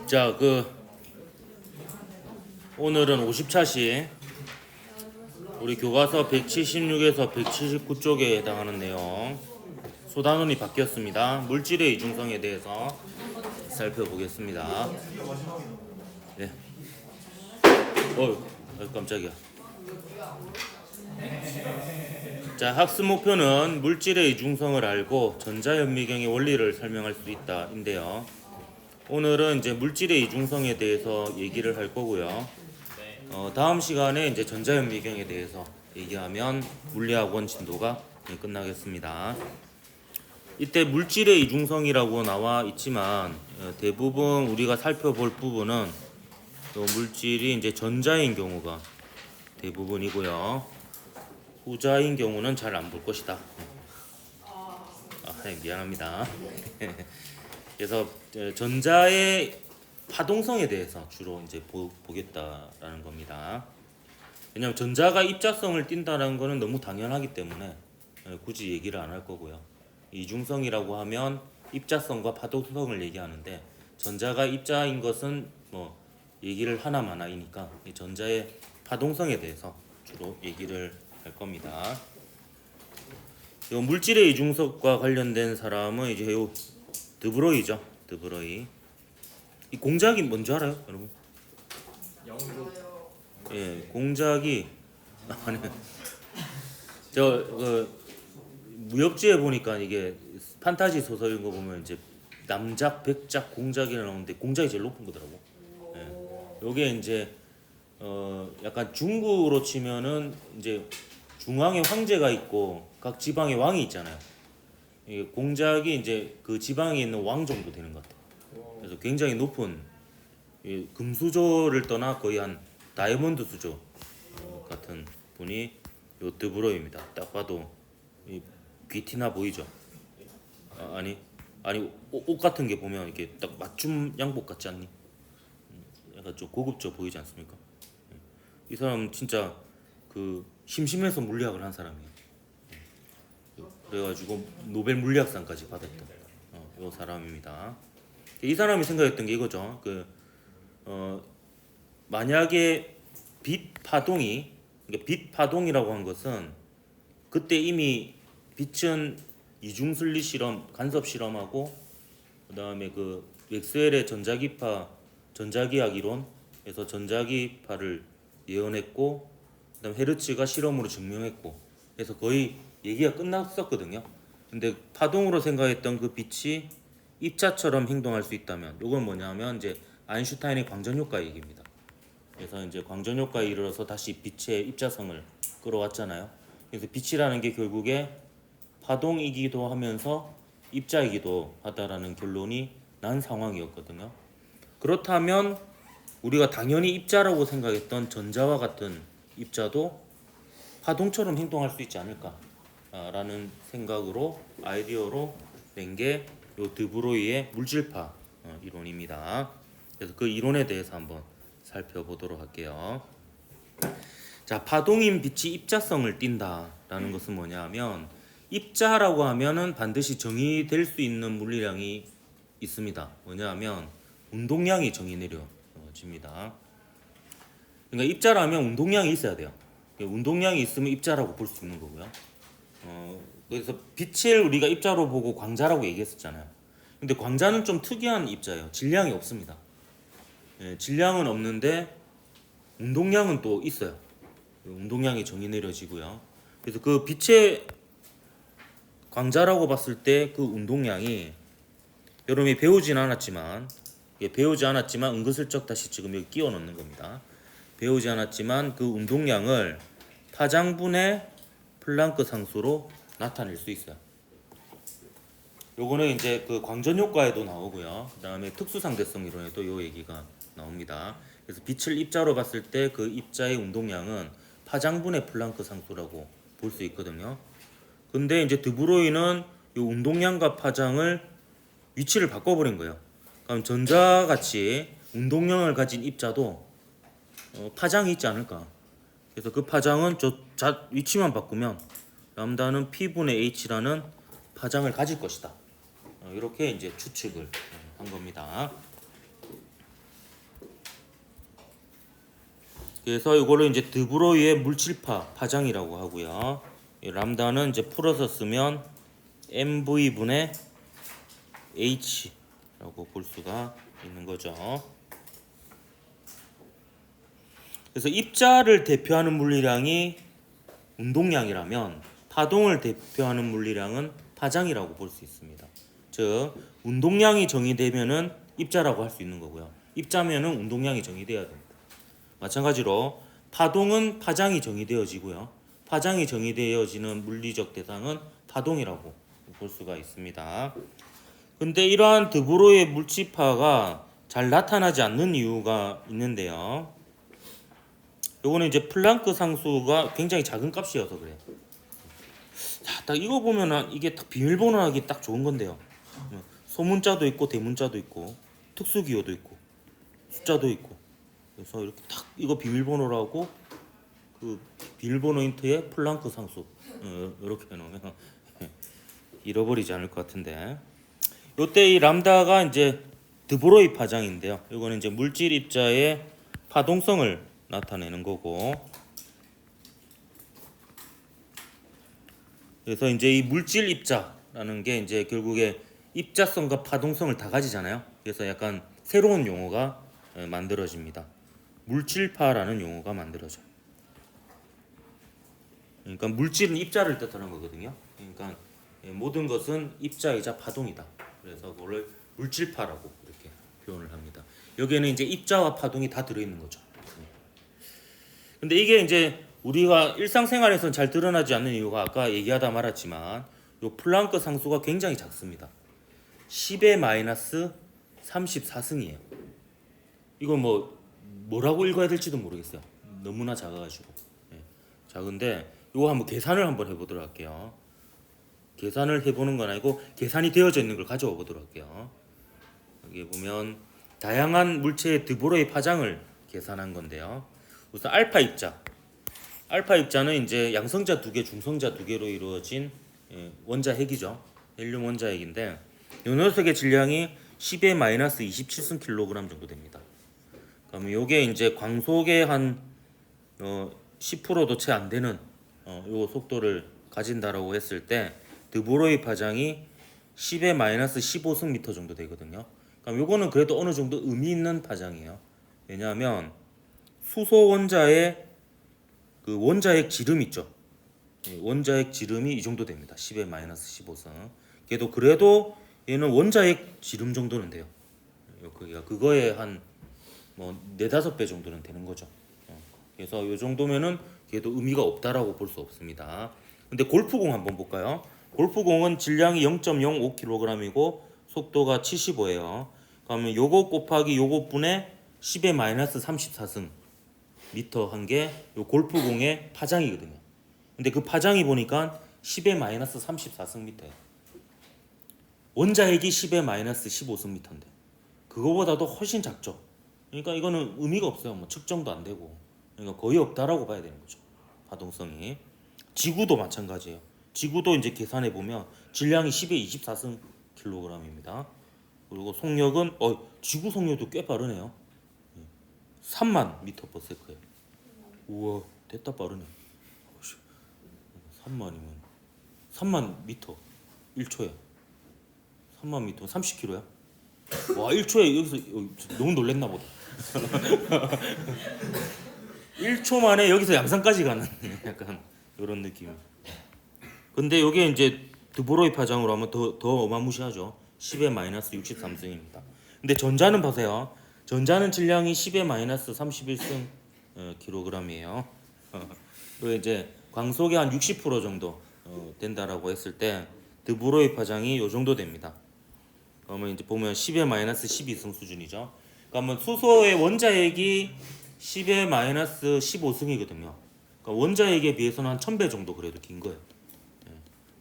자, 오늘은 50차시 우리 교과서 176에서 179쪽에 해당하는 내용 소단원이 바뀌었습니다. 물질의 이중성에 대해서 살펴보겠습니다. 네. 깜짝이야. 자, 학습 목표는 물질의 이중성을 알고 전자현미경의 원리를 설명할 수 있다인데요. 오늘은 이제 물질의 이중성에 대해서 얘기를 할 거고요. 다음 시간에 이제 전자현미경에 대해서 얘기하면 물리학원 진도가 끝나겠습니다. 이때 물질의 이중성이라고 나와 있지만 대부분 우리가 살펴볼 부분은 또 물질이 이제 전자인 경우가 대부분이고요. 후자인 경우는 잘 안 볼 것이다. 미안합니다. 그래서 전자의 파동성에 대해서 주로 이제 보겠다라는 겁니다. 왜냐하면 전자가 입자성을 띈다는 것은 너무 당연하기 때문에 굳이 얘기를 안 할 거고요. 이중성이라고 하면 입자성과 파동성을 얘기하는데 전자가 입자인 것은 뭐 얘기를 하나마나이니까 전자의 파동성에 대해서 주로 얘기를 할 겁니다. 요 물질의 이중성과 관련된 사람은 이제 요 드브로이죠. 드브로이. 이 공작이 뭔지 알아요, 여러분? 영조. 예, 공작이 무협지에 보니까 이게 판타지 소설인 거 보면 이제 남작, 백작, 공작이 나오는데 공작이 제일 높은 거더라고. 예. 요게 이제 약간 중국으로 치면은 이제 중앙에 황제가 있고 각 지방에 왕이 있잖아요. 이게 공작이 이제 그 지방에 있는 왕 정도 되는 것 같아요. 그래서 굉장히 높은 금수저를 떠나 거의 한 다이아몬드 수저 같은 분이 요 드브로입니다. 딱 봐도 귀티나 보이죠? 아니 옷 같은 게 보면 이렇게 딱 맞춤 양복 같지 않니? 약간 좀 고급져 보이지 않습니까? 이 사람 진짜 심심해서 물리학을 한 사람이에요. 그래가지고 노벨 물리학상까지 받았던 이 사람입니다. 이 사람이 생각했던 게 이거죠. 만약에 빛 파동이, 그러니까 빛 파동이라고 한 것은 그때 이미 빛은 이중슬릿 실험, 간섭 실험하고 그다음에 엑셀의 전자기학 이론에서 전자기파를 예언했고, 그다음 헤르츠가 실험으로 증명했고, 그래서 거의 얘기가 끝났었거든요. 근데 파동으로 생각했던 그 빛이 입자처럼 행동할 수 있다면, 이건 뭐냐면 이제 아인슈타인의 광전 효과 얘기입니다. 그래서 이제 광전 효과에 이르러서 다시 빛의 입자성을 끌어왔잖아요. 그래서 빛이라는 게 결국에 파동이기도 하면서 입자이기도 하다라는 결론이 난 상황이었거든요. 그렇다면 우리가 당연히 입자라고 생각했던 전자와 같은 입자도 파동처럼 행동할 수 있지 않을까라는 생각으로 아이디어로 낸 게 요 드브로이의 물질파 이론입니다. 그래서 그 이론에 대해서 한번 살펴보도록 할게요. 자, 파동인 빛이 입자성을 띈다라는 것은 뭐냐면 입자라고 하면은 반드시 정의될 수 있는 물리량이 있습니다. 뭐냐면 운동량이 정의 내려집니다. 그러니까 입자라면 운동량이 있어야 돼요. 운동량이 있으면 입자라고 볼 수 있는 거고요. 그래서 빛을 우리가 입자로 보고 광자라고 얘기했었잖아요. 근데 광자는 좀 특이한 입자예요. 질량이 없습니다. 질량은 없는데 운동량은 또 있어요. 운동량이 정의 내려지고요. 그래서 그 빛의 광자라고 봤을 때 그 운동량이 여러분이 배우지 않았지만 은근슬쩍 다시 지금 여기 끼워 넣는 겁니다. 배우지 않았지만 그 운동량을 파장분의 플랑크 상수로 나타낼 수 있어요. 요거는 이제 그 광전 효과에도 나오고요. 그다음에 특수상대성 이론에도 요 얘기가 나옵니다. 그래서 빛을 입자로 봤을 때 그 입자의 운동량은 파장분의 플랑크 상수라고 볼 수 있거든요. 근데 이제 드브로이는 요 운동량과 파장을 위치를 바꿔버린 거예요. 그럼 전자같이 운동량을 가진 입자도 파장이 있지 않을까. 그래서 그 파장은 위치만 바꾸면 람다는 P분의 H라는 파장을 가질 것이다. 이렇게 이제 추측을 한 겁니다. 그래서 이거를 이제 드브로이의 물질파 파장이라고 하고요. 이 람다는 이제 풀어서 쓰면 mv 분의 h라고 볼 수가 있는 거죠. 그래서 입자를 대표하는 물리량이 운동량이라면 파동을 대표하는 물리량은 파장이라고 볼 수 있습니다. 즉 운동량이 정의되면은 입자라고 할 수 있는 거고요. 입자면은 운동량이 정의돼야 됩니다. 마찬가지로 파동은 파장이 정의되어지고요. 파장이 정의되어지는 물리적 대상은 파동이라고 볼 수가 있습니다. 근데 이러한 드브로이의 물질파가 잘 나타나지 않는 이유가 있는데요. 요거는 이제 플랑크 상수가 굉장히 작은 값이어서 그래요. 자, 딱 이거 보면은 이게 딱 비밀번호하기 딱 좋은 건데요. 소문자도 있고 대문자도 있고 특수기호도 있고 숫자도 있고. 그래서 이렇게 딱 이거 비밀번호라고 그 비밀번호 힌트에 플랑크 상수 이렇게 해놓으면 잃어버리지 않을 것 같은데. 요때 이 람다가 이제 드브로이 파장인데요. 이거는 이제 물질 입자의 파동성을 나타내는 거고. 그래서 이제 이 물질 입자라는 게 이제 결국에 입자성과 파동성을 다 가지잖아요. 그래서 약간 새로운 용어가 만들어집니다. 물질파라는 용어가 만들어져요. 그러니까 물질은 입자를 뜻하는 거거든요. 그러니까 모든 것은 입자이자 파동이다. 그래서 그걸 물질파라고 이렇게 표현을 합니다. 여기에는 이제 입자와 파동이 다 들어있는 거죠. 근데 이게 이제 우리가 일상생활에서는 잘 드러나지 않는 이유가 아까 얘기하다 말았지만 요 플랑크 상수가 굉장히 작습니다. 10의 마이너스 34승이에요. 이거 뭐라고 읽어야 될지도 모르겠어요. 너무나 작아가지고. 작은데 이거 한번 계산을 한번 해보도록 할게요. 계산을 해보는 건 아니고 계산이 되어져 있는 걸 가져와 보도록 할게요. 여기 보면 다양한 물체의 드브로이 파장을 계산한 건데요. 우선 알파 입자. 알파 입자는 이제 양성자 2개, 중성자 2개로 이루어진 원자 핵이죠. 헬륨 원자 핵인데 이 녀석의 질량이 10의 마이너스 27승 킬로그램 정도 됩니다. 그러면 요게 이제 광속의 한 10%도 채 안 되는 요 속도를 가진다라고 했을 때 드브로이 파장이 10의 마이너스 15승 미터 정도 되거든요. 그럼 요거는 그래도 어느 정도 의미 있는 파장이에요. 왜냐하면 수소 원자의 그 원자핵 지름 있죠. 원자핵 지름이 이 정도 됩니다. 10의 마이너스 15승. 그래도 얘는 원자핵 지름 정도는 돼요. 그거에 한 4-5배 정도는 되는 거죠. 그래서 이 정도면은 걔도 의미가 없다라고 볼 수 없습니다. 근데 골프공 한번 볼까요? 골프공은 질량이 0.05kg이고 속도가 75예요. 그러면 요거 곱하기 요것분의 10의 마이너스 34승 미터 한 게 요 골프공의 파장이거든요. 근데 그 파장이 보니까 10의 마이너스 34승 미터예요. 원자핵이 10의 마이너스 15승 미터인데 그거보다도 훨씬 작죠. 그러니까 이거는 의미가 없어요. 측정도 안 되고. 그러니까 거의 없다라고 봐야 되는 거죠. 파동성이. 지구도 마찬가지예요. 지구도 이제 계산해 보면 질량이 10의 24승 킬로그램입니다. 그리고 속력은 지구 속력도 꽤 빠르네요. 3만 미터 퍼 세크예요. 우와, 됐다 빠르네. 3만 미터 1초에 3만 미터 30km야. 와, 1초에 여기서 너무 놀랬나 보다. 1초 만에 여기서 양산까지 가는 약간 이런 느낌. 근데 이게 이제 드브로이 파장으로 하면 더 어마무시하죠. 10의 마이너스 63승입니다. 근데 전자는 보세요. 전자는 질량이 10의 마이너스 31승 킬로그램이에요. 그리고 이제 광속의 한 60% 정도 된다라고 했을 때 드브로이 파장이 요 정도 됩니다. 그러면 이제 보면 10의 마이너스 12승 수준이죠. 그러면 수소의 원자핵이 10의 마이너스 15승이거든요. 그러니까 원자핵에 비해서는 한 1000배 정도 그래도 긴 거예요.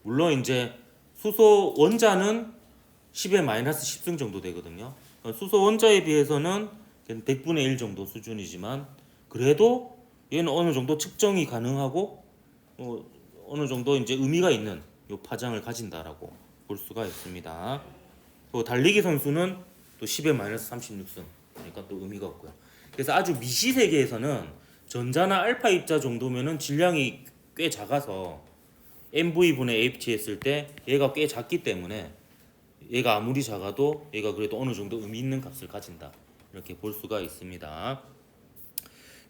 물론 이제 수소 원자는 10의 마이너스 10승 정도 되거든요. 그러니까 수소 원자에 비해서는 100분의 1 정도 수준이지만 그래도 얘는 어느 정도 측정이 가능하고 어느 정도 이제 의미가 있는 요 파장을 가진다라고 볼 수가 있습니다. 또 달리기 선수는 또 10의 마이너스 36승. 그러니까 또 의미가 없고요. 그래서 아주 미시 세계에서는 전자나 알파 입자 정도면은 질량이 꽤 작아서 mv분의 h 했을 때 얘가 꽤 작기 때문에 얘가 아무리 작아도 얘가 그래도 어느 정도 의미 있는 값을 가진다. 이렇게 볼 수가 있습니다.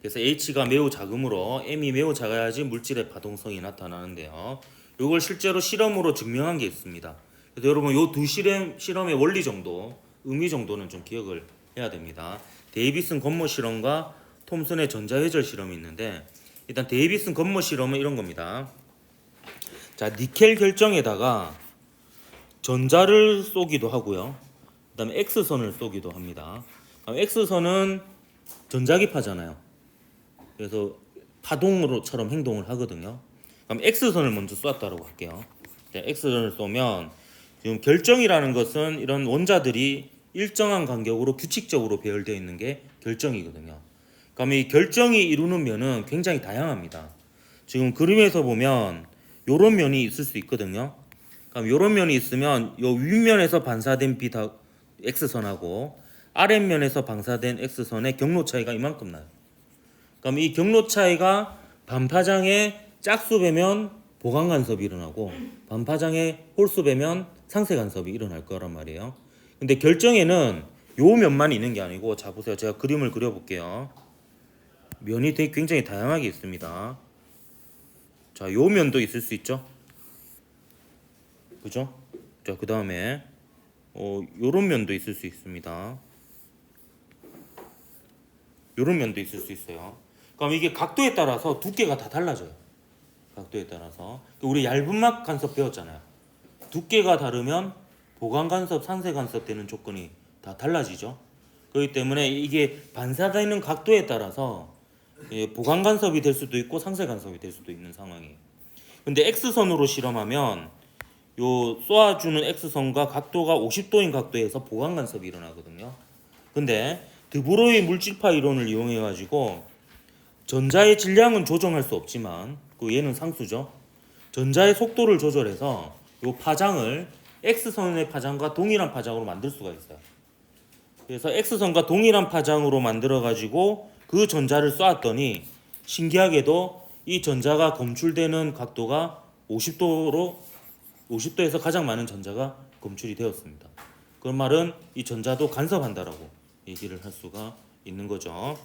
그래서 h가 매우 작으므로 m이 매우 작아야지 물질의 파동성이 나타나는데요. 이걸 실제로 실험으로 증명한 게 있습니다. 그래서 여러분 요 두 실험의 원리 정도, 의미 정도는 좀 기억을 해야 됩니다. 데이비슨 건모 실험과 톰슨의 전자회절 실험이 있는데 일단 데이비슨 건모 실험은 이런 겁니다. 자, 니켈 결정에다가 전자를 쏘기도 하고요. 그다음에 X선을 쏘기도 합니다. X선은 전자기파잖아요. 그래서 파동으로처럼 행동을 하거든요. 그럼 X선을 먼저 쏘았다고 할게요. 자, X선을 쏘면 지금 결정이라는 것은 이런 원자들이 일정한 간격으로 규칙적으로 배열되어 있는 게 결정이거든요. 그럼 이 결정이 이루는 면은 굉장히 다양합니다. 지금 그림에서 보면 요런 면이 있을 수 있거든요. 그럼 요런 면이 있으면 요 윗면에서 반사된 비타 X선하고 아랫면에서 반사된 X선의 경로 차이가 이만큼 나요. 그럼 이 경로 차이가 반파장에 짝수 배면 보강 간섭이 일어나고 반파장에 홀수 배면 상쇄 간섭이 일어날 거란 말이에요. 근데 결정에는 요 면만 있는 게 아니고, 자 보세요. 제가 그림을 그려볼게요. 면이 되게 굉장히 다양하게 있습니다. 자, 요 면도 있을 수 있죠. 그죠? 자, 그 다음에 요런 면도 있을 수 있습니다. 요런 면도 있을 수 있어요. 그럼 이게 각도에 따라서 두께가 다 달라져요. 각도에 따라서. 우리 얇은 막 간섭 배웠잖아요. 두께가 다르면 보강 간섭, 상쇄 간섭 되는 조건이 다 달라지죠. 그렇기 때문에 이게 반사되는 각도에 따라서 보강 간섭이 될 수도 있고 상쇄 간섭이 될 수도 있는 상황이에요. 근데 X선으로 실험하면 요 쏘아주는 X선과 각도가 50도인 각도에서 보강 간섭이 일어나거든요. 근데 드브로이 물질파 이론을 이용해 가지고 전자의 질량은 조정할 수 없지만 얘는 상수죠. 전자의 속도를 조절해서 요 파장을 X선의 파장과 동일한 파장으로 만들 수가 있어요. 그래서 X선과 동일한 파장으로 만들어 가지고 그 전자를 쏘았더니 신기하게도 이 전자가 검출되는 각도가 50도에서 가장 많은 전자가 검출이 되었습니다. 그 말은 이 전자도 간섭한다라고 얘기를 할 수가 있는 거죠.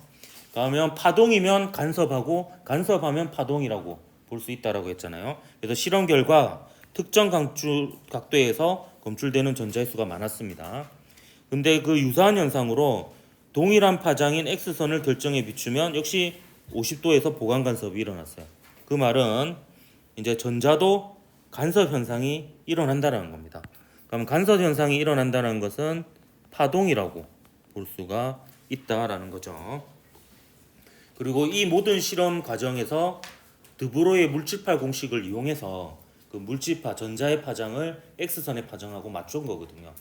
그러면 파동이면 간섭하고 간섭하면 파동이라고 볼 수 있다라고 했잖아요. 그래서 실험 결과 특정 각도에서 검출되는 전자의 수가 많았습니다. 근데 그 유사한 현상으로 동일한 파장인 X선을 결정에 비추면 역시 50도에서 보강 간섭이 일어났어요. 그 말은 이제 전자도 간섭 현상이 일어난다는 겁니다. 그럼 간섭 현상이 일어난다는 것은 파동이라고 볼 수가 있다라는 거죠. 그리고 이 모든 실험 과정에서 드브로이의 물질파 공식을 이용해서 그 물질파 전자의 파장을 X선의 파장하고 맞춘 거거든요.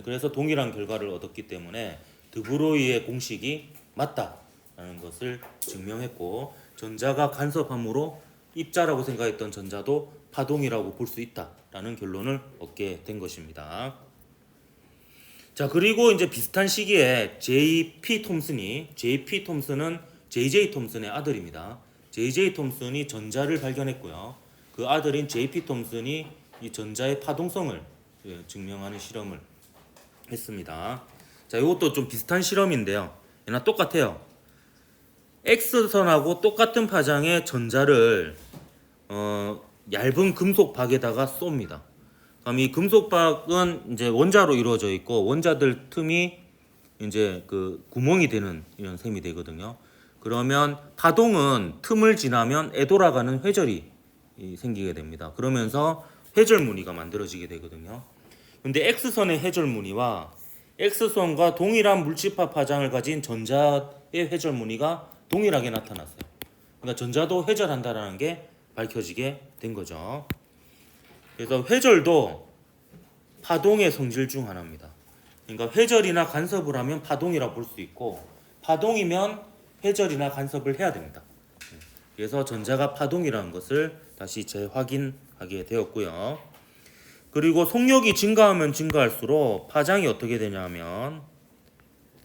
그래서 동일한 결과를 얻었기 때문에 드브로이의 공식이 맞다라는 것을 증명했고, 전자가 간섭함으로 입자라고 생각했던 전자도 파동이라고 볼 수 있다라는 결론을 얻게 된 것입니다. 자, 그리고 이제 비슷한 시기에 J.P. 톰슨은 J.J. 톰슨의 아들입니다. J.J. 톰슨이 전자를 발견했고요. 그 아들인 J.P. 톰슨이 이 전자의 파동성을 증명하는 실험을 했습니다. 자, 이것도 좀 비슷한 실험인데요. 얘나 똑같아요. X선하고 똑같은 파장의 전자를 얇은 금속박에다가 쏩니다. 그럼 이 금속박은 이제 원자로 이루어져 있고 원자들 틈이 이제 그 구멍이 되는 이런 셈이 되거든요. 그러면 파동은 틈을 지나면 애돌아가는 회절이 생기게 됩니다. 그러면서 회절 무늬가 만들어지게 되거든요. 근데 X선의 회절 무늬와 X선과 동일한 물질파 파장을 가진 전자의 회절 무늬가 동일하게 나타났어요. 그러니까 전자도 회절한다라는 게 밝혀지게 된 거죠. 그래서 회절도 파동의 성질 중 하나입니다. 그러니까 회절이나 간섭을 하면 파동이라 볼 수 있고, 파동이면 회절이나 간섭을 해야 됩니다. 그래서 전자가 파동이라는 것을 다시 재확인하게 되었고요. 그리고 속력이 증가하면 증가할수록 파장이 어떻게 되냐면,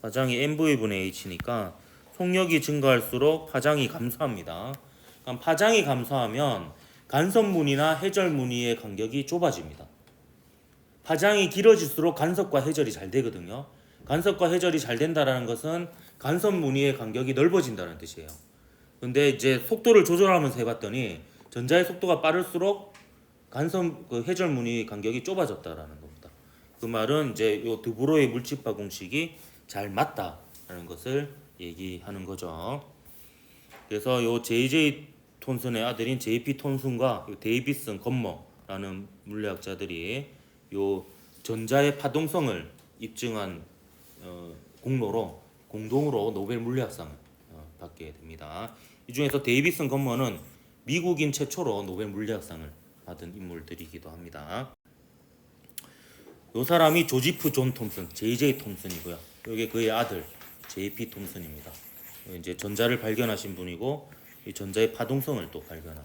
파장이 mv분의 h니까 속력이 증가할수록 파장이 감소합니다. 그럼 파장이 감소하면 간섭 무늬나 해절 무늬의 간격이 좁아집니다. 파장이 길어질수록 간섭과 해절이 잘 되거든요. 간섭과 해절이 잘 된다라는 것은 간섭 무늬의 간격이 넓어진다는 뜻이에요. 근데 이제 속도를 조절하면서 해봤더니 전자의 속도가 빠를수록 간섭 그 해절 무늬의 간격이 좁아졌다라는 겁니다. 그 말은 이제 요 드브로의 물집화 공식이 잘 맞다라는 것을 얘기하는 거죠. 그래서 요 J.J. 톤슨의 아들인 J.P. 톤슨과 데이비슨 건머라는 물리학자들이 요 전자의 파동성을 입증한 공로로 공동으로 노벨 물리학상을 받게 됩니다. 이 중에서 데이비슨 건머는 미국인 최초로 노벨 물리학상을 받은 인물들이기도 합니다. 이 사람이 조지프 존 톰슨, J.J. 톰슨이고요. 이게 그의 아들 J.P. 톰슨입니다. 이제 전자를 발견하신 분이고 이 전자의 파동성을 또 발견한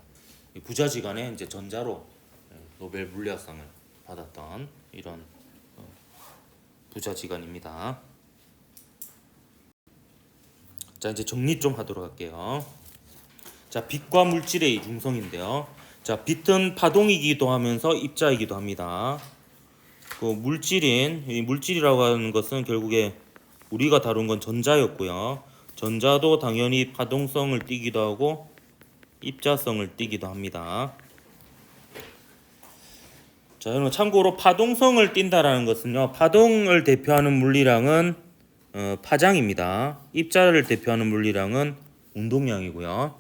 부자지간에 이제 전자로 노벨 물리학상을 받았던 이런 부자지간입니다. 자, 이제 정리 좀 하도록 할게요. 자, 빛과 물질의 이중성인데요. 자, 빛은 파동이기도 하면서 입자이기도 합니다. 그 이 물질이라고 하는 것은 결국에 우리가 다룬 건 전자였고요. 전자도 당연히 파동성을 띠기도 하고 입자성을 띠기도 합니다. 자, 여러분 참고로 파동성을 띈다라는 것은요. 파동을 대표하는 물리량은 파장입니다. 입자를 대표하는 물리량은 운동량이고요.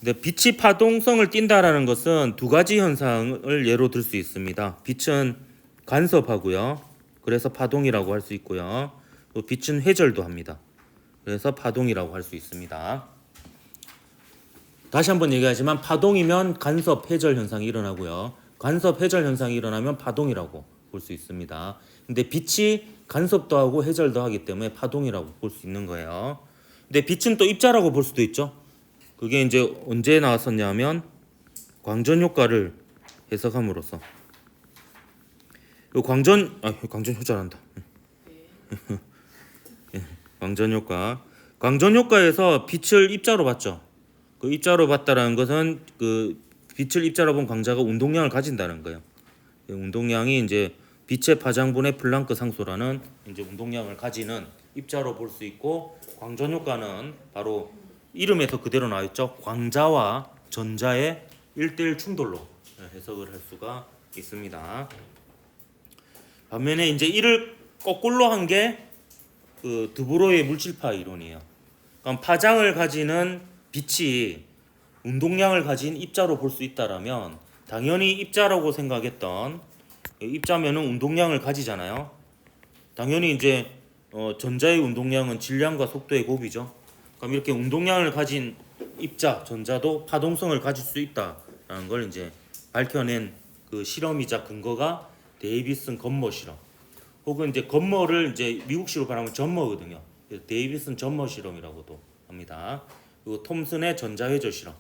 근데 빛이 파동성을 띈다라는 것은 두 가지 현상을 예로 들 수 있습니다. 빛은 간섭하고요. 그래서 파동이라고 할 수 있고요. 또 빛은 회절도 합니다. 그래서 파동이라고 할 수 있습니다. 다시 한번 얘기하지만 파동이면 간섭, 회절 현상이 일어나고요. 간섭, 회절 현상이 일어나면 파동이라고 볼 수 있습니다. 근데 빛이 간섭도 하고 회절도 하기 때문에 파동이라고 볼 수 있는 거예요. 근데 빛은 또 입자라고 볼 수도 있죠. 그게 이제 언제 나왔었냐면 광전 효과를 해석함으로써 광전 효자란다. 광전 효과. 광전 효과에서 빛을 입자로 봤죠. 그 입자로 봤다라는 것은 그 빛을 입자로 본 광자가 운동량을 가진다는 거예요. 운동량이 이제 빛의 파장분의 플랑크 상수라는 이제 운동량을 가지는 입자로 볼 수 있고, 광전 효과는 바로 이름에서 그대로 나와 있죠. 광자와 전자의 1대1 충돌로 해석을 할 수가 있습니다. 반면에 이제 이를 거꾸로 한 게 그 드브로의 물질파 이론이에요. 그럼 파장을 가지는 빛이 운동량을 가진 입자로 볼 수 있다라면 당연히 입자라고 생각했던 입자면은 운동량을 가지잖아요. 당연히 이제 전자의 운동량은 질량과 속도의 곱이죠. 그럼 이렇게 운동량을 가진 입자, 전자도 파동성을 가질 수 있다라는 걸 이제 밝혀낸 그 실험이자 근거가 데이비슨 건머 실험. 혹은 이제 건머를 이제 미국식으로 말하면 전머거든요. 그래서 데이비슨 전머 실험이라고도 합니다. 그리고 톰슨의 전자회절 실험.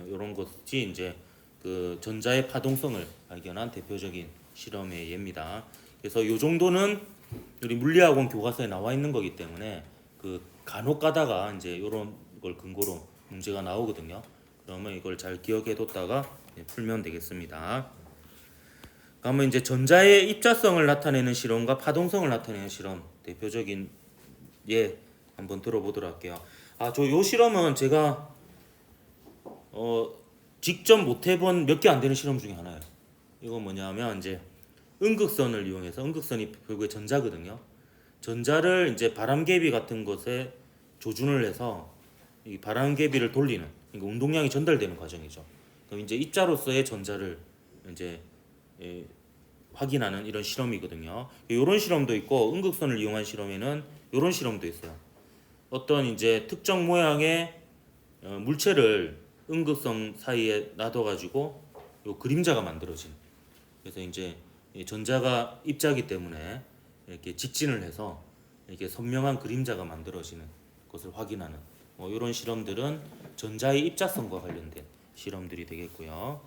이런 것이 이제 그 전자의 파동성을 발견한 대표적인 실험의 예입니다. 그래서 이 정도는 우리 물리학원 교과서에 나와 있는 거기 때문에 그 간혹 가다가 이제 이런 걸 근거로 문제가 나오거든요. 그러면 이걸 잘 기억해 뒀다가 풀면 되겠습니다. 그러면 이제 전자의 입자성을 나타내는 실험과 파동성을 나타내는 실험 대표적인 예 한번 들어보도록 할게요. 요 실험은 제가 직접 못 해본 몇 개 안 되는 실험 중에 하나예요. 이건 뭐냐면 이제 음극선을 이용해서, 음극선이 결국에 전자거든요. 전자를 이제 바람개비 같은 것에 조준을 해서 이 바람개비를 돌리는, 그러니까 운동량이 전달되는 과정이죠. 그럼 이제 입자로서의 전자를 이제 확인하는 이런 실험이거든요. 이런 실험도 있고, 음극선을 이용한 실험에는 이런 실험도 있어요. 어떤 이제 특정 모양의 물체를 음극선 사이에 놔둬가지고 요 그림자가 만들어진. 그래서 이제 전자가 입자기 때문에 이렇게 직진을 해서 이렇게 선명한 그림자가 만들어지는 것을 확인하는 이런 실험들은 전자의 입자성과 관련된 실험들이 되겠고요.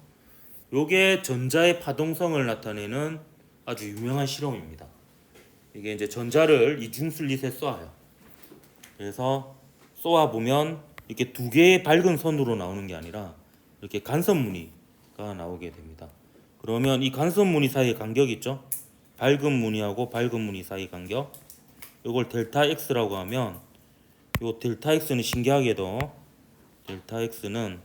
요게 전자의 파동성을 나타내는 아주 유명한 실험입니다. 이게 이제 전자를 이중슬릿에 쏴요. 그래서 쏘아 보면 이렇게 두 개의 밝은 선으로 나오는 게 아니라 이렇게 간섭 무늬가 나오게 됩니다. 그러면 이 간섭 무늬 사이의 간격 있죠? 밝은 무늬하고 밝은 무늬 사이 간격. 이걸 델타 X라고 하면 요 델타 X는 신기하게도 델타 X는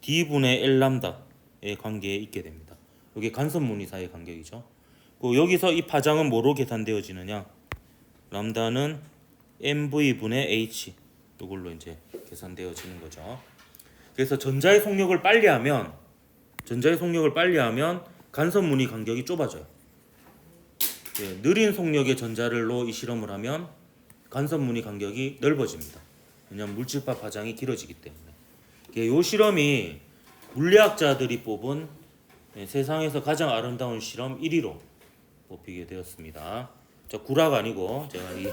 D분의 L 람다의 관계에 있게 됩니다. 이게 간섭 무늬 사이의 간격이죠. 여기서 이 파장은 뭐로 계산되어지느냐? 람다는 mv분의 h 이걸로 이제 계산되어지는 거죠. 그래서 전자의 속력을 빨리 하면 간섭 무늬 간격이 좁아져요. 예, 느린 속력의 전자를로 이 실험을 하면 간섭 무늬 간격이 넓어집니다. 왜냐하면 물질파 파장이 길어지기 때문에. 이 실험이 물리학자들이 뽑은 세상에서 가장 아름다운 실험 1위로 뽑히게 되었습니다. 구락 아니고 제가 이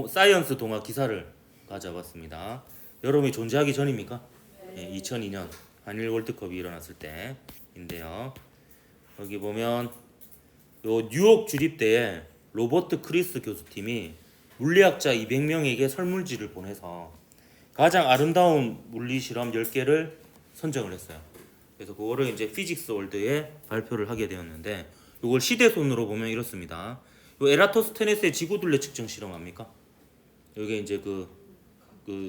사이언스 동화 기사를 가져왔습니다. 여러분이 존재하기 전입니까? 2002년 한일 월드컵이 일어났을 때인데요. 여기 보면 요 뉴욕 주립대에 로버트 크리스 교수팀이 물리학자 200명에게 설문지를 보내서 가장 아름다운 물리 실험 10개를 선정을 했어요. 그래서 그거를 이제 피직스 월드에 발표를 하게 되었는데 이걸 시대손으로 보면 이렇습니다. 요 에라토스테네스의 지구둘레 측정 실험 압니까? 여기 이제 그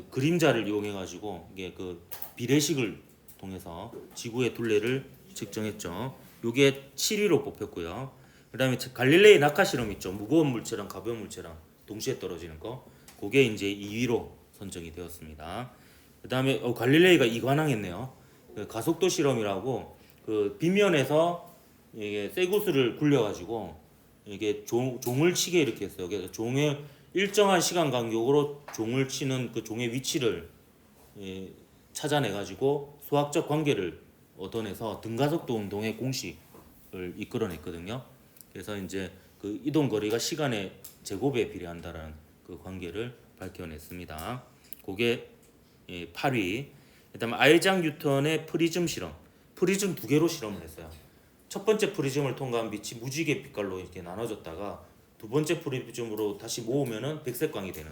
그림자를 이용해 가지고 이게 그 비례식을 통해서 지구의 둘레를 측정했죠. 요게 7위로 뽑혔고요. 그다음에 갈릴레이 낙하 실험 있죠. 무거운 물체랑 가벼운 물체랑 동시에 떨어지는 거. 그게 이제 2위로 선정이 되었습니다. 그다음에 갈릴레이가 이관왕했네요. 가속도 실험이라고 그 빗면에서 이게 쇠구슬을 굴려가지고 이게 종을 치게 이렇게 했어요. 그래서 종의 일정한 시간 간격으로 종을 치는 그 종의 위치를 찾아내가지고 수학적 관계를 얻어내서 등가속도 운동의 공식을 이끌어냈거든요. 그래서 이제 그 이동 거리가 시간의 제곱에 비례한다라는 그 관계를 밝혀냈습니다. 그게 8위. 그다음에 아이작 뉴턴의 프리즘 실험. 프리즘 2개로 실험을 했어요. 첫 번째 프리즘을 통과한 빛이 무지개 빛깔로 이렇게 나눠졌다가 두 번째 프리즘으로 다시 모으면은 백색광이 되는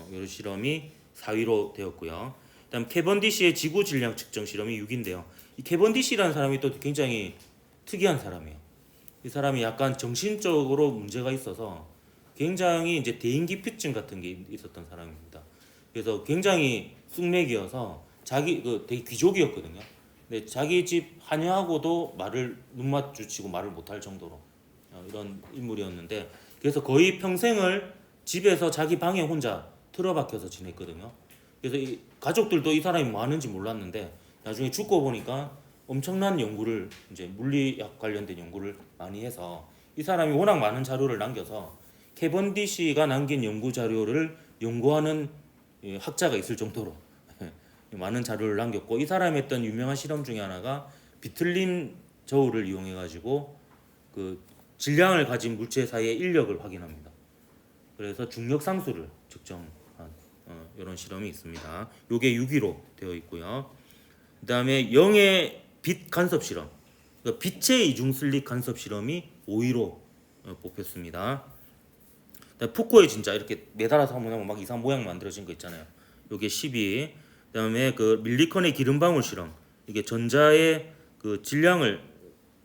이런 실험이 4위로 되었고요. 그다음 캐번디시의 지구 질량 측정 실험이 6위인데요. 이 캐번디시라는 사람이 또 굉장히 특이한 사람이에요. 이 사람이 약간 정신적으로 문제가 있어서 굉장히 이제 대인기피증 같은 게 있었던 사람입니다. 그래서 굉장히 쑥맥이어서 되게 귀족이었거든요. 근데 자기 집 하녀하고도 눈 마주치고 말을 못할 정도로 이런 인물이었는데 그래서 거의 평생을 집에서 자기 방에 혼자 틀어박혀서 지냈거든요. 그래서 이 가족들도 이 사람이 뭐 하는지 몰랐는데 나중에 죽고 보니까 엄청난 연구를 이제 물리학 관련된 연구를 많이 해서 이 사람이 워낙 많은 자료를 남겨서 캐번디시가 남긴 연구 자료를 연구하는 학자가 있을 정도로 많은 자료를 남겼고 이 사람이 했던 유명한 실험 중에 하나가 비틀림 저울을 이용해 가지고 그 질량을 가진 물체 사이의 인력을 확인합니다. 그래서 중력 상수를 측정한 이런 실험이 있습니다. 요게 6위로 되어 있고요. 그다음에 영의 빛 간섭 실험, 그러니까 빛의 이중 슬릭 간섭 실험이 5위로 뽑혔습니다. 푸코의 진짜 이렇게 매달아서 하면 막 이상한 모양 만들어진 거 있잖아요. 요게 10위. 그다음에 그 밀리컨의 기름방울 실험, 이게 전자의 그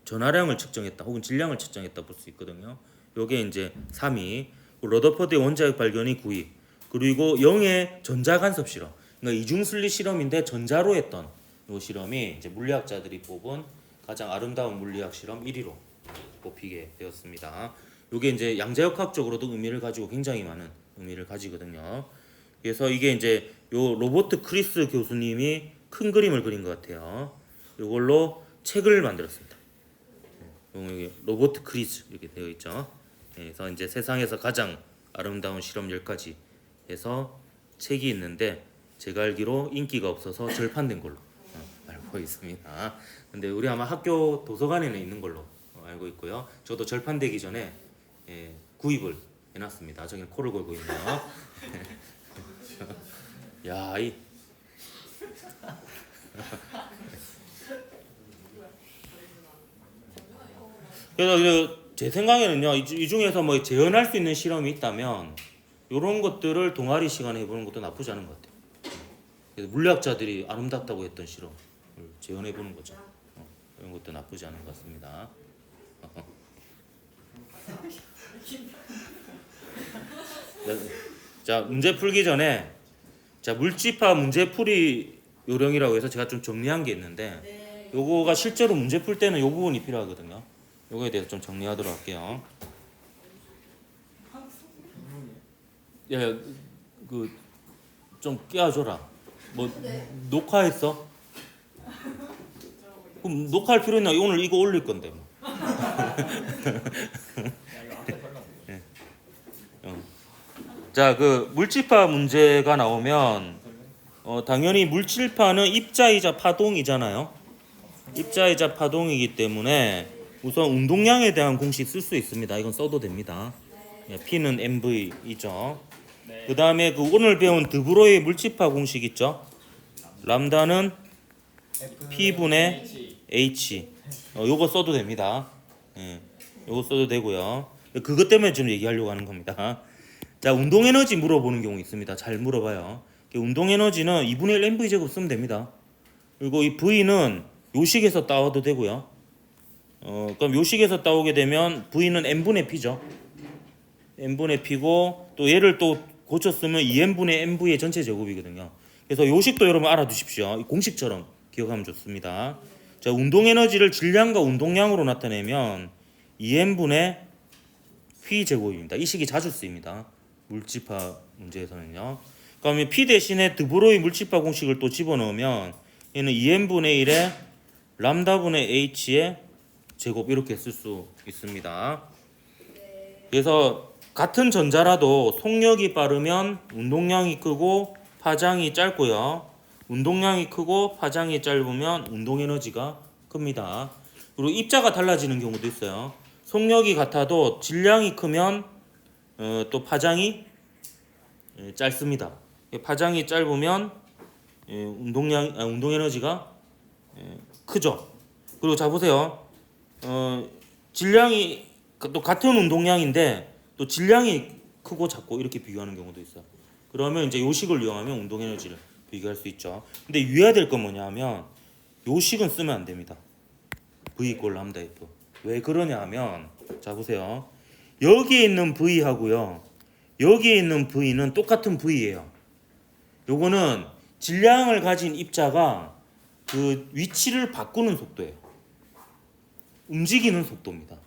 전하량을 측정했다 혹은 질량을 측정했다 볼 수 있거든요. 요게 이제 3위. 러더퍼드의 원자핵 발견이 9위. 그리고 영의 전자 간섭 실험, 그러니까 이중 슬릿 실험인데 전자로 했던 요 실험이 이제 물리학자들이 뽑은 가장 아름다운 물리학 실험 1위로 뽑히게 되었습니다. 요게 이제 양자역학적으로도 의미를 가지고 굉장히 많은 의미를 가지거든요. 그래서 이게 이제 요 로버트 크리스 교수님이 큰 그림을 그린 것 같아요. 요걸로 책을 만들었습니다. 여기 로버트 크리스 이렇게 되어 있죠. 그래서 이제 세상에서 가장 아름다운 실험 10가지 해서 책이 있는데 제가 알기로 인기가 없어서 절판된 걸로 알고 있습니다. 근데 우리 아마 학교 도서관에는 있는 걸로 알고 있고요. 저도 절판되기 전에 구입을 해놨습니다. 저기는 코를 골고 있네요. 야, 그래서 제 생각에는요, 이 중에서 뭐 재현할 수 있는 실험이 있다면 이런 것들을 동아리 시간에 해보는 것도 나쁘지 않은 것 같아요. 그래서 물리학자들이 아름답다고 했던 실험을 재현해 보는 거죠. 이런 것도 나쁘지 않은 것 같습니다. 자, 문제 풀기 전에 자, 물집합 문제풀이 요령이라고 해서 제가 좀 정리한 게 있는데 요거가 실제로 문제 풀 때는 요 부분이 필요하거든요. 요거에 대해서 좀 정리하도록 할게요. 예, 그 좀 끼워줘라. 뭐 녹화했어? 그럼 녹화할 필요 있나? 오늘 이거 올릴 건데 뭐. 예. 자, 그 물집합 문제가 나오면 당연히 물질파는 입자이자 파동이잖아요. 입자이자 파동이기 때문에 우선 운동량에 대한 공식 쓸 수 있습니다. 이건 써도 됩니다. 예, P는 mv이죠. 네. 그 다음에 그 오늘 배운 드브로이 물집합 공식 있죠. 람다는 P분의 H. 요거 써도 됩니다. 예, 요거 써도 되고요. 그것 때문에 지금 얘기하려고 하는 겁니다. 자, 운동 에너지 물어보는 경우 있습니다. 잘 물어봐요. 운동 에너지는 2분의 1 mv 제곱 쓰면 됩니다. 그리고 이 V는 요식에서 따와도 되고요. 그럼 요식에서 따오게 되면 V는 n분의 P죠. n분의 P고 또 얘를 또 고쳤으면 2n분의 mv의 전체 제곱이거든요. 그래서 요식도 여러분 알아두십시오. 공식처럼 기억하면 좋습니다. 자, 운동 에너지를 질량과 운동량으로 나타내면 2n분의 P 제곱입니다. 이 식이 자주 쓰입니다. 물집합 문제에서는요. 그러면 P 대신에 드브로이 물집합 공식을 또 집어넣으면 얘는 2n분의 1의 람다분의 H의 제곱 이렇게 쓸 수 있습니다. 그래서 같은 전자라도 속력이 빠르면 운동량이 크고 파장이 짧고요. 운동량이 크고 파장이 짧으면 운동 에너지가 큽니다. 그리고 입자가 달라지는 경우도 있어요. 속력이 같아도 질량이 크면 또 파장이 짧습니다. 파장이 짧으면 운동 에너지가 크죠. 그리고 자 보세요. 질량이 또 같은 운동량인데 또 질량이 크고 작고 이렇게 비교하는 경우도 있어요. 그러면 이제 요식을 이용하면 운동 에너지를 비교할 수 있죠. 근데 유의해야 될 건 뭐냐면 요식은 쓰면 안 됩니다. V 꼴 람다 F. 왜 그러냐 하면 자 보세요. 여기에 있는 V하고요. 여기에 있는 V는 똑같은 V예요. 요거는 질량을 가진 입자가 그 위치를 바꾸는 속도예요. 움직이는 속도입니다.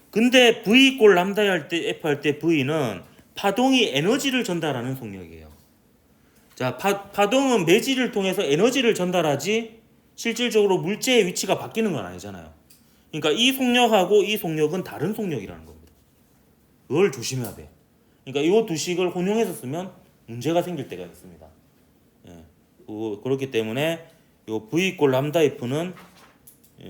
근데 V 꼴 람다 할 때 F 할 때 V는 파동이 에너지를 전달하는 속력이에요. 자, 파동은 매질을 통해서 에너지를 전달하지 실질적으로 물체의 위치가 바뀌는 건 아니잖아요. 그러니까 이 속력하고 이 속력은 다른 속력이라는 겁니다. 그걸 조심해야 돼요. 그러니까 이 두 식을 혼용해서 쓰면 문제가 생길 때가 있습니다. 예, 그렇기 때문에 이 V 꼴 람다 F는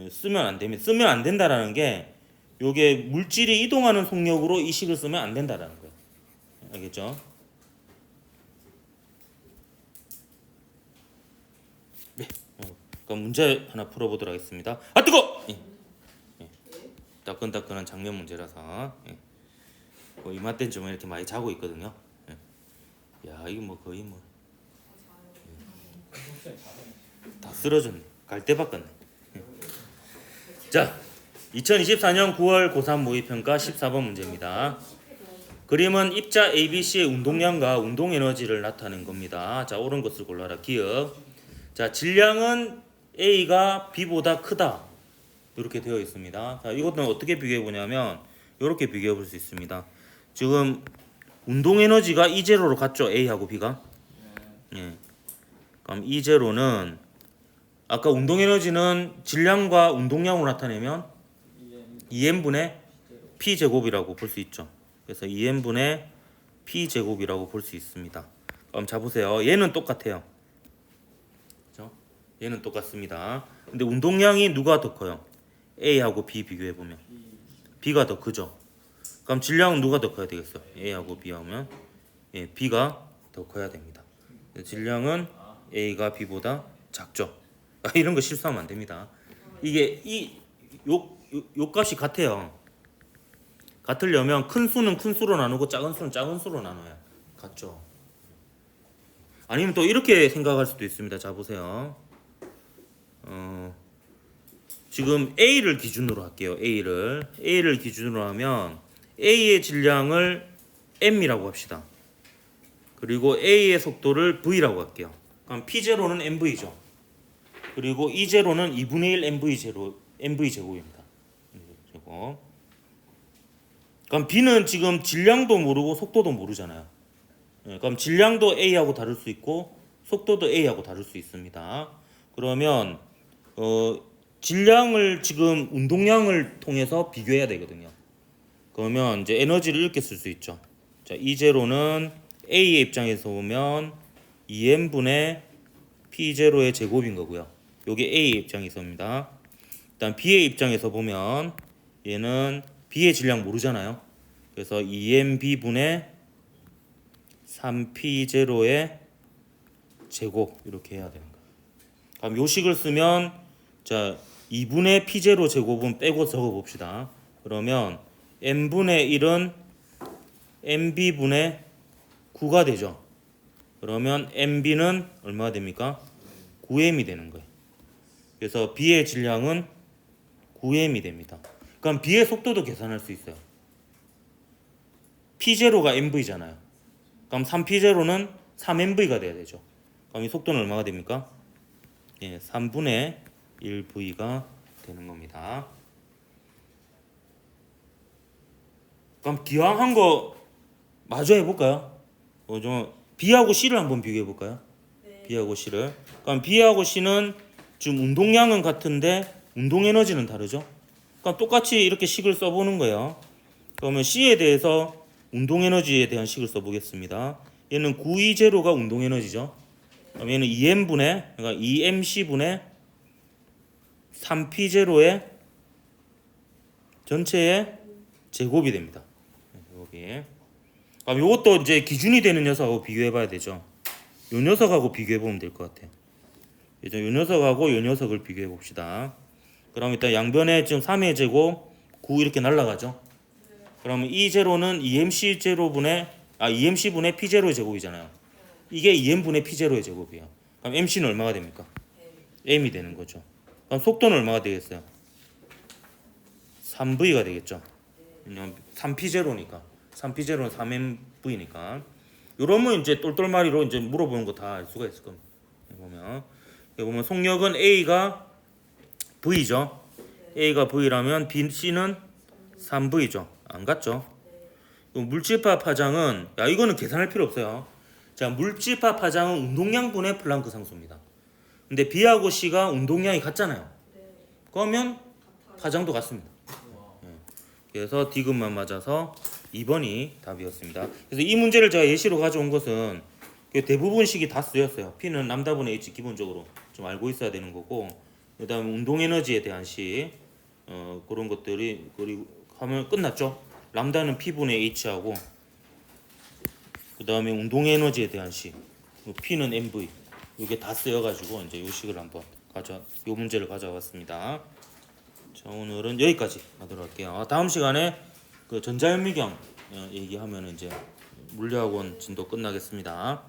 쓰면 안 됩니다. 쓰면 안 된다라는 게 요게 물질이 이동하는 속력으로 이 식을 쓰면 안 된다라는 거예요. 알겠죠? 네. 그럼 문제 하나 풀어보도록 하겠습니다. 아 뜨거! 예. 예. 따끈따끈한 장면 문제라서 예. 뭐 이맘때는 좀 이렇게 많이 자고 있거든요. 예. 야 이거 뭐 거의 뭐 다 쓰러졌네. 갈대 바꿨네. 예. 자, 2024년 9월 고3 모의평가 14번 문제입니다. 그림은 입자 ABC의 운동량과 운동 에너지를 나타낸 겁니다. 자, 옳은 것을 골라라. 기억. 자, 질량은 A가 B보다 크다. 이렇게 되어 있습니다. 자, 이것은 어떻게 비교해 보냐면 이렇게 비교해 볼 수 있습니다. 지금 운동 에너지가 E0로 같죠? A하고 B가. 예. 그럼 E0는 아까 운동 에너지는 질량과 운동량으로 나타내면 2n분의 P 제곱이라고 볼 수 있죠. 그래서 2n분의 P 제곱이라고 볼 수 있습니다. 그럼 자 보세요. 얘는 똑같아요. 그렇죠? 얘는 똑같습니다. 근데 운동량이 누가 더 커요? A하고 B 비교해 보면 B가 더 크죠. 그럼 질량은 누가 더 커야 되겠어요? A하고 B 하면 예, B가 더 커야 됩니다. 질량은 A가 B보다 작죠. 이런 거 실수하면 안 됩니다. 이게 요 값이 같아요. 같으려면 큰 수는 큰 수로 나누고 작은 수는 작은 수로 나눠야 같죠. 아니면 또 이렇게 생각할 수도 있습니다. 자 보세요. 지금 A를 기준으로 할게요. A를 기준으로 하면 A의 질량을 m이라고 합시다. 그리고 A의 속도를 v라고 할게요. 그럼 P0는 mv죠. 그리고 E0는 2분의 1 mv 제곱입니다. 제곱. 그럼 B는 지금 질량도 모르고 속도도 모르잖아요. 그럼 질량도 A하고 다를 수 있고 속도도 A하고 다를 수 있습니다. 그러면 질량을 지금 운동량을 통해서 비교해야 되거든요. 그러면 이제 에너지를 이렇게 쓸 수 있죠. 자, E0는 A의 입장에서 보면 2m분의 P0의 제곱인 거고요. 요게 A의 입장에서입니다. 일단 B의 입장에서 보면 얘는 B의 질량 모르잖아요. 그래서 2mB분의 3P0의 제곱 이렇게 해야 되는 거예요. 그럼 요 식을 쓰면 자 2분의 P0 제곱은 빼고 적어 봅시다. 그러면 m분의 1은 mb분의 9가 되죠. 그러면 mb는 얼마가 됩니까? 9m이 되는 거예요. 그래서 B의 질량은 9m이 됩니다. 그럼 B의 속도도 계산할 수 있어요. P0가 mv잖아요. 그럼 3P0는 3mv가 돼야 되죠. 그럼 이 속도는 얼마가 됩니까? 3분의 1v가 되는 겁니다. 그럼 기왕한 거 마저 해볼까요? 좀 B하고 C를 한번 비교해 볼까요? 네. B하고 C를. 그럼 B하고 C는 지금 운동량은 같은데 운동 에너지는 다르죠? 그럼 똑같이 이렇게 식을 써보는 거예요. 그러면 C에 대해서 운동 에너지에 대한 식을 써보겠습니다. 얘는 9E0가 운동 에너지죠. 그럼 얘는 2m분의 그러니까 2mC분의 3P0의 전체의 제곱이 됩니다. 제곱이. 그럼 이것도 이제 기준이 되는 녀석하고 비교해봐야 되죠. 요 녀석하고 비교해보면 될 것 같아요. 이제 요 녀석하고 요 녀석을 비교해봅시다. 그럼 일단 양변에 지금 3의 제곱 9 이렇게 날라가죠. 그러면 E0는 2mC0분의 P0의 제곱이잖아요. 이게 2m분의 P0의 제곱이에요. 그럼 MC는 얼마가 됩니까? M이 되는 거죠. 그럼 속도는 얼마가 되겠어요? 3V가 되겠죠. 3P0니까. 3P0는 3MV니까. 이러면 이제 똘똘마리로 이제 물어보는 거 다 알 수가 있을 겁니다. 여기 보면 속력은 A가 V죠. A가 V라면 C는 3V죠. 안 같죠? 물질파 파장은 이거는 계산할 필요 없어요. 자, 물질파 파장은 운동량분의 플랑크 상수입니다. 근데 B하고 C가 운동량이 같잖아요. 그러면 파장도 같습니다. 그래서 D급만 맞아서 2번이 답이었습니다. 그래서 이 문제를 제가 예시로 가져온 것은 대부분 식이 다 쓰였어요. P는 람다분의 H 기본적으로 좀 알고 있어야 되는 거고, 그다음에 운동 에너지에 대한 식 그런 것들이 그리고 하면 끝났죠. 람다는 P분의 H하고 그다음에 운동 에너지에 대한 식 P는 mv 이게 다 쓰여가지고 이제 이 식을 한번 이 문제를 가져왔습니다. 자, 오늘은 여기까지 하도록 할게요. 다음 시간에 그 전자현미경 얘기하면 이제 물리학원 진도 끝나겠습니다.